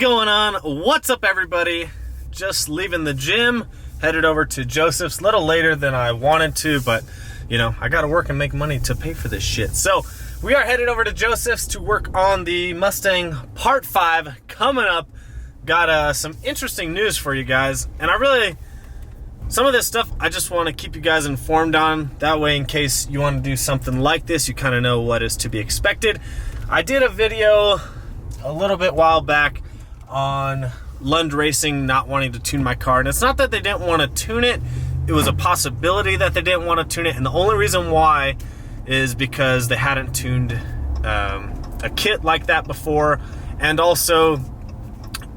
going on? What's up, everybody? Just leaving the gym, headed over to Joseph's a little later than I wanted to, but you know, I gotta work and make money to pay for this shit. So we are headed over to Joseph's to work on the Mustang Part 5 coming up. Got some interesting news for you guys, and some of this stuff I just want to keep you guys informed on. That way, in case you want to do something like this, you kind of know what is to be expected. I did a video a little bit while back on Lund Racing not wanting to tune my car, and it's not that they didn't want to tune it. It was a possibility that they didn't want to tune it, and the only reason why is because they hadn't tuned a kit like that before. And also,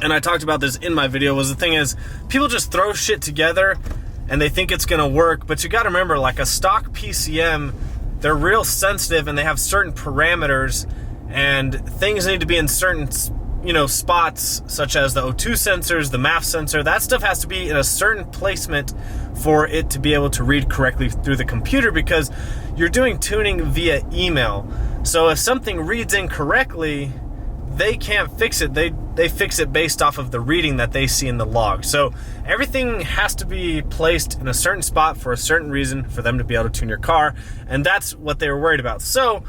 and I talked about this in my video, was the thing is, people just throw shit together and they think it's gonna work, but you gotta remember, like a stock PCM, they're real sensitive and they have certain parameters, and things need to be in certain, you know, spots, such as the O2 sensors, the MAF sensor. That stuff has to be in a certain placement for it to be able to read correctly through the computer, because you're doing tuning via email. So if something reads incorrectly, they can't fix it. They fix it based off of the reading that they see in the log. So everything has to be placed in a certain spot for a certain reason for them to be able to tune your car, and that's what they were worried about. So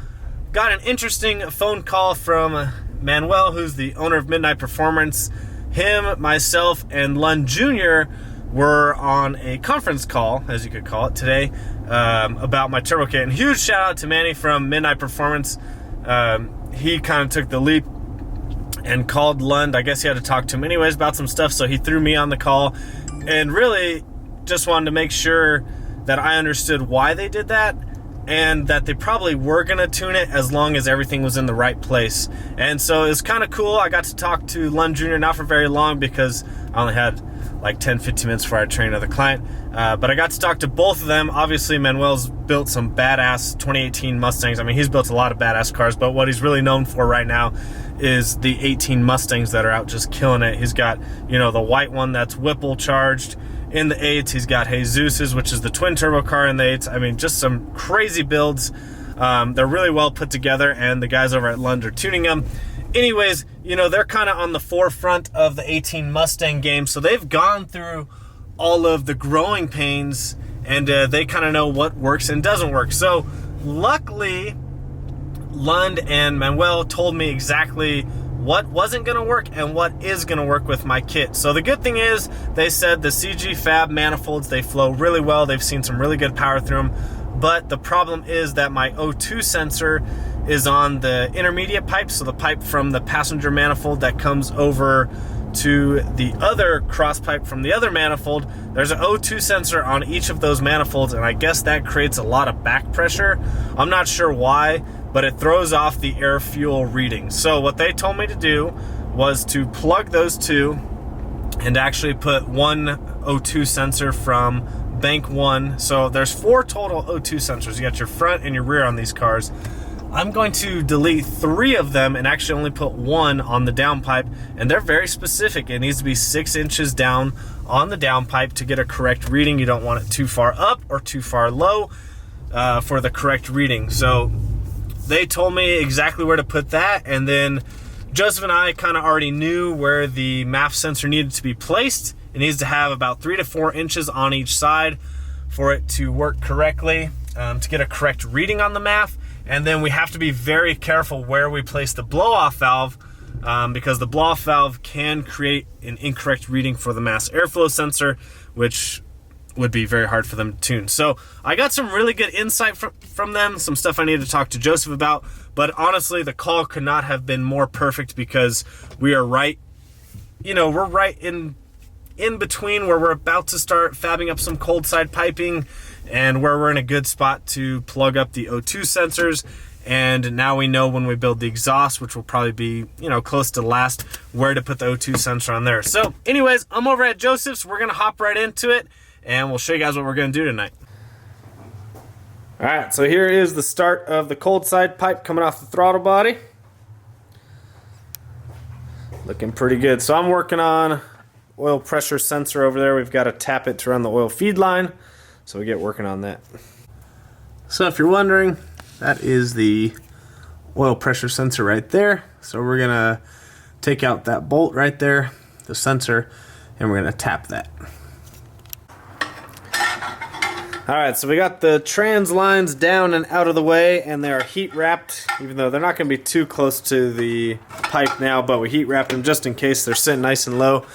got an interesting phone call from Manuel, who's the owner of Midnight Performance. Him, myself, and Lund Jr. were on a conference call, as you could call it, today, about my turbo kit. And huge shout out to Manny from Midnight Performance. He kind of took the leap and called Lund. I guess he had to talk to him anyways about some stuff, so he threw me on the call and really just wanted to make sure that I understood why they did that, and that they probably were gonna tune it as long as everything was in the right place. And so it's kind of cool. I got to talk to Lund Jr. not for very long, because I only had like 10-15 minutes before I trained another client, but I got to talk to both of them. Obviously, Manuel's built some badass 2018 Mustangs. I mean, he's built a lot of badass cars, but what he's really known for right now is the 18 Mustangs that are out just killing it. He's got, you know, the white one that's Whipple charged in the 8s. He's got Jesus's, which is the twin turbo car in the 8s. I mean, just some crazy builds. They're really well put together, and the guys over at Lund are tuning them. Anyways, you know, they're kind of on the forefront of the 18 Mustang game, so they've gone through all of the growing pains, and they kind of know what works and doesn't work. So luckily, Lund and Manuel told me exactly what wasn't going to work and what is going to work with my kit. So the good thing is, they said the CG Fab manifolds, they flow really well. They've seen some really good power through them. But the problem is that my O2 sensor is on the intermediate pipe, so the pipe from the passenger manifold that comes over to the other cross pipe from the other manifold. There's an O2 sensor on each of those manifolds, and I guess that creates a lot of back pressure. I'm not sure why, but it throws off the air fuel reading. So what they told me to do was to plug those two and actually put one O2 sensor from bank one. So there's 4 total O2 sensors. You got your front and your rear on these cars. I'm going to delete 3 of them and actually only put 1 on the downpipe, and they're very specific. It needs to be 6 inches down on the downpipe to get a correct reading. You don't want it too far up or too far low for the correct reading. So they told me exactly where to put that, and then Joseph and I kind of already knew where the MAF sensor needed to be placed. It needs to have about 3 to 4 inches on each side for it to work correctly, to get a correct reading on the MAF. And then we have to be very careful where we place the blow-off valve, because the blow-off valve can create an incorrect reading for the mass airflow sensor, which would be very hard for them to tune. So I got some really good insight from them, some stuff I needed to talk to Joseph about, but honestly, the call could not have been more perfect, because we are right, you know, we're right in between where we're about to start fabbing up some cold side piping, and where we're in a good spot to plug up the O2 sensors. And now we know when we build the exhaust, which will probably be, you know, close to last, where to put the O2 sensor on there. So anyways, I'm over at Joseph's. We're gonna hop right into it, and we'll show you guys what we're gonna do tonight. All right, so here is the start of the cold side pipe coming off the throttle body. Looking pretty good. So I'm working on oil pressure sensor over there. We've got to tap it to run the oil feed line, so we get working on that. So if you're wondering, that is the oil pressure sensor right there. So we're gonna take out that bolt right there, the sensor, and we're gonna tap that. All right, so we got the trans lines down and out of the way, and they are heat wrapped, even though they're not gonna be too close to the pipe now, but we heat wrapped them just in case they're sitting nice and low.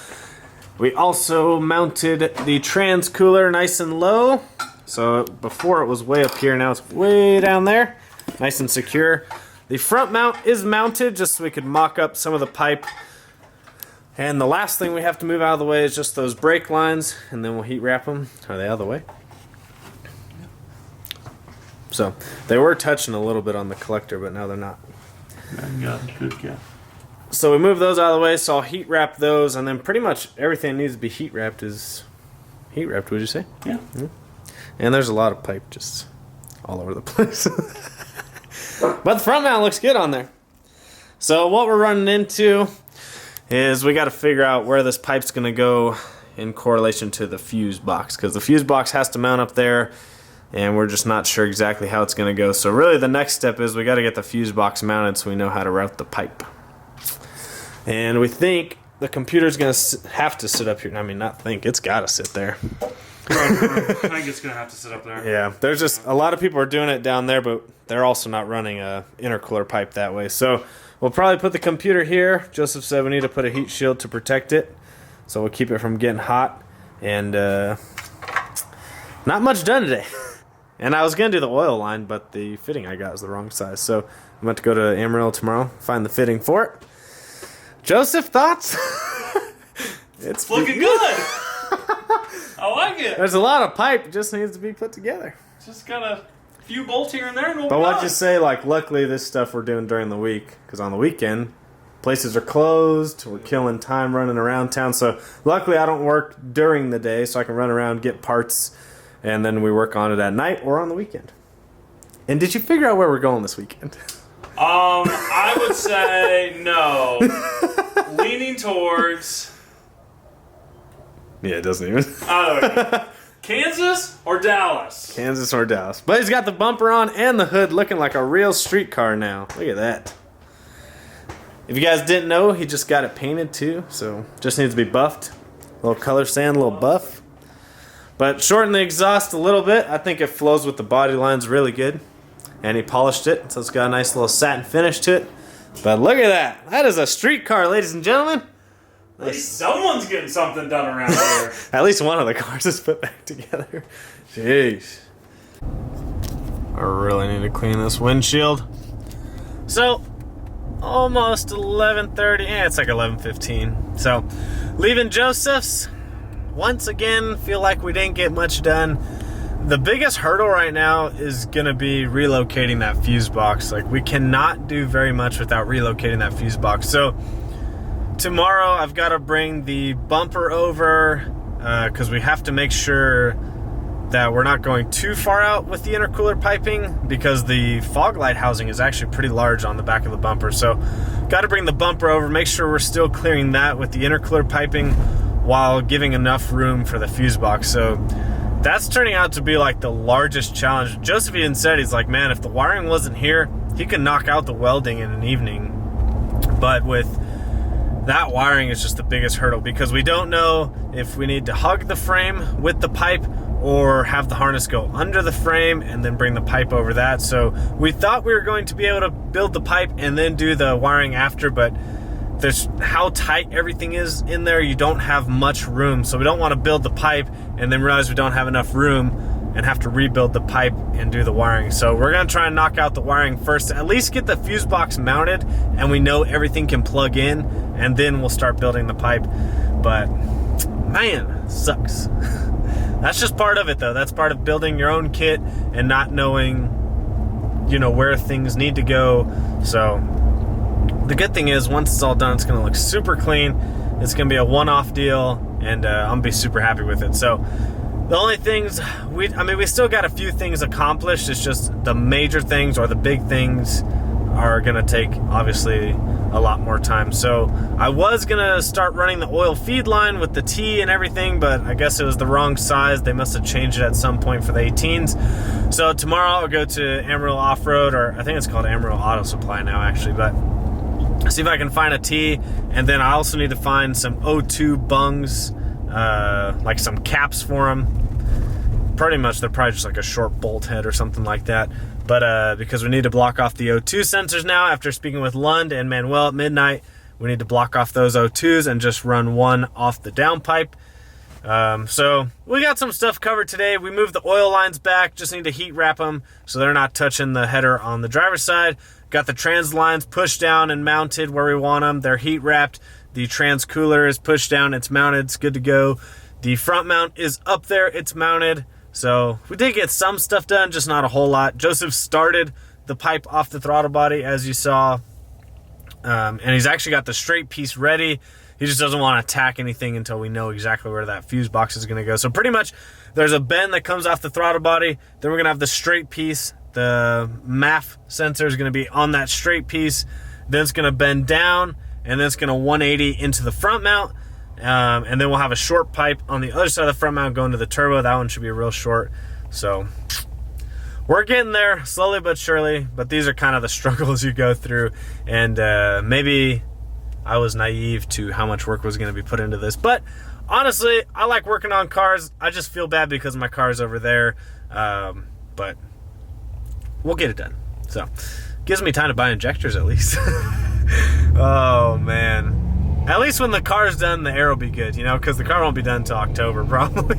We also mounted the trans cooler nice and low. So before it was way up here, now it's way down there, nice and secure. The front mount is mounted just so we could mock up some of the pipe. And the last thing we have to move out of the way is just those brake lines, and then we'll heat wrap them. Are they out of the way? So they were touching a little bit on the collector, but now they're not. Good guess. So we move those out of the way, so I'll heat wrap those, and then pretty much everything that needs to be heat wrapped is heat wrapped, would you say? Yeah. And there's a lot of pipe just all over the place. But the front mount looks good on there. So what we're running into is we got to figure out where this pipe's going to go in correlation to the fuse box, because the fuse box has to mount up there, and we're just not sure exactly how it's going to go. So really the next step is we got to get the fuse box mounted so we know how to route the pipe. And we think the computer's going to have to sit up here. I mean, not think, it's got to sit there. I think it's going to have to sit up there. Yeah, there's just a lot of people are doing it down there, but they're also not running a intercooler pipe that way. So we'll probably put the computer here. Joseph said we need to put a heat shield to protect it, so we'll keep it from getting hot. And not much done today. And I was going to do the oil line, but the fitting I got is the wrong size. So I'm about to go to Amarillo tomorrow, find the fitting for it. Joseph, thoughts? It's looking good. I like it. There's a lot of pipe. It just needs to be put together. Just got a few bolts here and there, and we'll But be what done. you say, like, luckily this stuff we're doing during the week, because on the weekend, places are closed. We're killing time running around town. So luckily I don't work during the day, so I can run around, get parts, and then we work on it at night or on the weekend. And did you figure out where we're going this weekend? I would say no. Leaning towards... Yeah, it doesn't even. Kansas or Dallas? Kansas or Dallas. But he's got the bumper on and the hood looking like a real street car now. Look at that. If you guys didn't know, he just got it painted too, so just needs to be buffed. A little color sand, a little buff. But shorten the exhaust a little bit. I think it flows with the body lines really good. And he polished it, so it's got a nice little satin finish to it. But look at that. That is a street car, ladies and gentlemen. At least someone's getting something done around here. At least one of the cars is put back together. Jeez. I really need to clean this windshield. So, almost 11:30. Yeah, it's like 11:15. So, leaving Joseph's. Once again, feel like we didn't get much done. The biggest hurdle right now is going to be relocating that fuse box. Like, we cannot do very much without relocating that fuse box. So, tomorrow I've got to bring the bumper over because we have to make sure that we're not going too far out with the intercooler piping, because the fog light housing is actually pretty large on the back of the bumper. So, got to bring the bumper over, make sure we're still clearing that with the intercooler piping while giving enough room for the fuse box. So, that's turning out to be like the largest challenge. Joseph even said, he's like, man, if the wiring wasn't here, he could knock out the welding in an evening. But with that wiring is just the biggest hurdle, because we don't know if we need to hug the frame with the pipe or have the harness go under the frame and then bring the pipe over that. So we thought we were going to be able to build the pipe and then do the wiring after, but there's how tight everything is in there, you don't have much room. So we don't want to build the pipe and then realize we don't have enough room and have to rebuild the pipe and do the wiring. So we're going to try and knock out the wiring first, at least get the fuse box mounted and we know everything can plug in, and then we'll start building the pipe. But man, sucks. That's just part of it though. That's part of building your own kit and not knowing, you know, where things need to go. So the good thing is, once it's all done, it's going to look super clean. It's going to be a one-off deal, and I'm going to be super happy with it. So the only things, we still got a few things accomplished. It's just the major things or the big things are going to take, obviously, a lot more time. So I was going to start running the oil feed line with the T and everything, but I guess it was the wrong size. They must have changed it at some point for the 18s. So tomorrow I'll go to Amarillo Off-Road, or I think it's called Amarillo Auto Supply now, actually, but See if I can find a T, and then I also need to find some O2 bungs, like some caps for them. Pretty much they're probably just like a short bolt head or something like that. But because we need to block off the O2 sensors now, after speaking with Lund and Manuel at midnight, we need to block off those O2s and just run one off the downpipe. So we got some stuff covered today. We moved the oil lines back, just need to heat wrap them so they're not touching the header on the driver's side. Got the trans lines pushed down and mounted where we want them. They're heat wrapped. The trans cooler is pushed down, it's mounted, it's good to go. The front mount is up there, it's mounted. So we did get some stuff done, just not a whole lot. Joseph started the pipe off the throttle body, as you saw. And he's actually got the straight piece ready. He just doesn't want to tack anything until we know exactly where that fuse box is going to go. So pretty much there's a bend that comes off the throttle body. Then we're going to have the straight piece. The MAF sensor is going to be on that straight piece. Then it's going to bend down, and then it's going to 180 into the front mount. And then we'll have a short pipe on the other side of the front mount going to the turbo. That one should be real short. So we're getting there slowly but surely, but these are kind of the struggles you go through. And maybe I was naive to how much work was going to be put into this. But honestly, I like working on cars. I just feel bad because my car's over there. But we'll get it done. So gives me time to buy injectors at least. Oh, man. At least when the car's done, the air will be good, you know, because the car won't be done until October probably.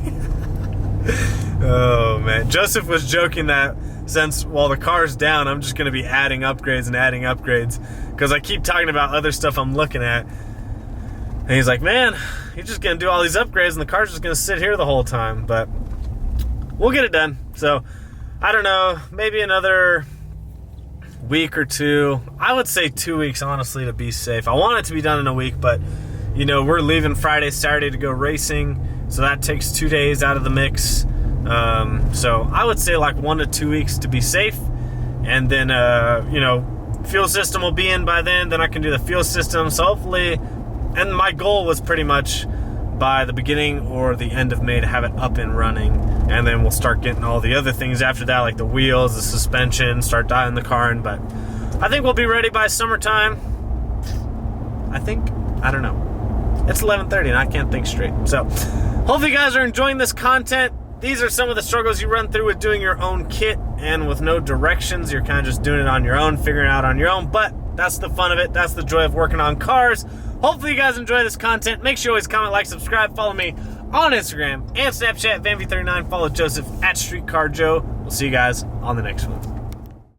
Oh, man. Joseph was joking that since, while the car's down, I'm just going to be adding upgrades and adding upgrades because I keep talking about other stuff I'm looking at. And he's like, man, you're just going to do all these upgrades and the car's just going to sit here the whole time. But we'll get it done. So, I don't know, maybe another week or two. I would say 2 weeks, honestly, to be safe. I want it to be done in a week, but, you know, we're leaving Friday, Saturday to go racing, so that takes 2 days out of the mix. So I would say like 1 to 2 weeks to be safe, and then, you know, fuel system will be in by then I can do the fuel system, so hopefully, and my goal was pretty much by the beginning or the end of May to have it up and running, and then we'll start getting all the other things after that, like the wheels, the suspension, start dialing the car in. But I think we'll be ready by summertime. I think, I don't know. It's 11:30 and I can't think straight. So hopefully you guys are enjoying this content. These are some of the struggles you run through with doing your own kit and with no directions. You're kind of just doing it on your own, figuring it out on your own, but that's the fun of it. That's the joy of working on cars. Hopefully you guys enjoy this content. Make sure you always comment, like, subscribe, follow me on Instagram and Snapchat, VanV39. Follow Joseph at StreetCarJoe. We'll see you guys on the next one.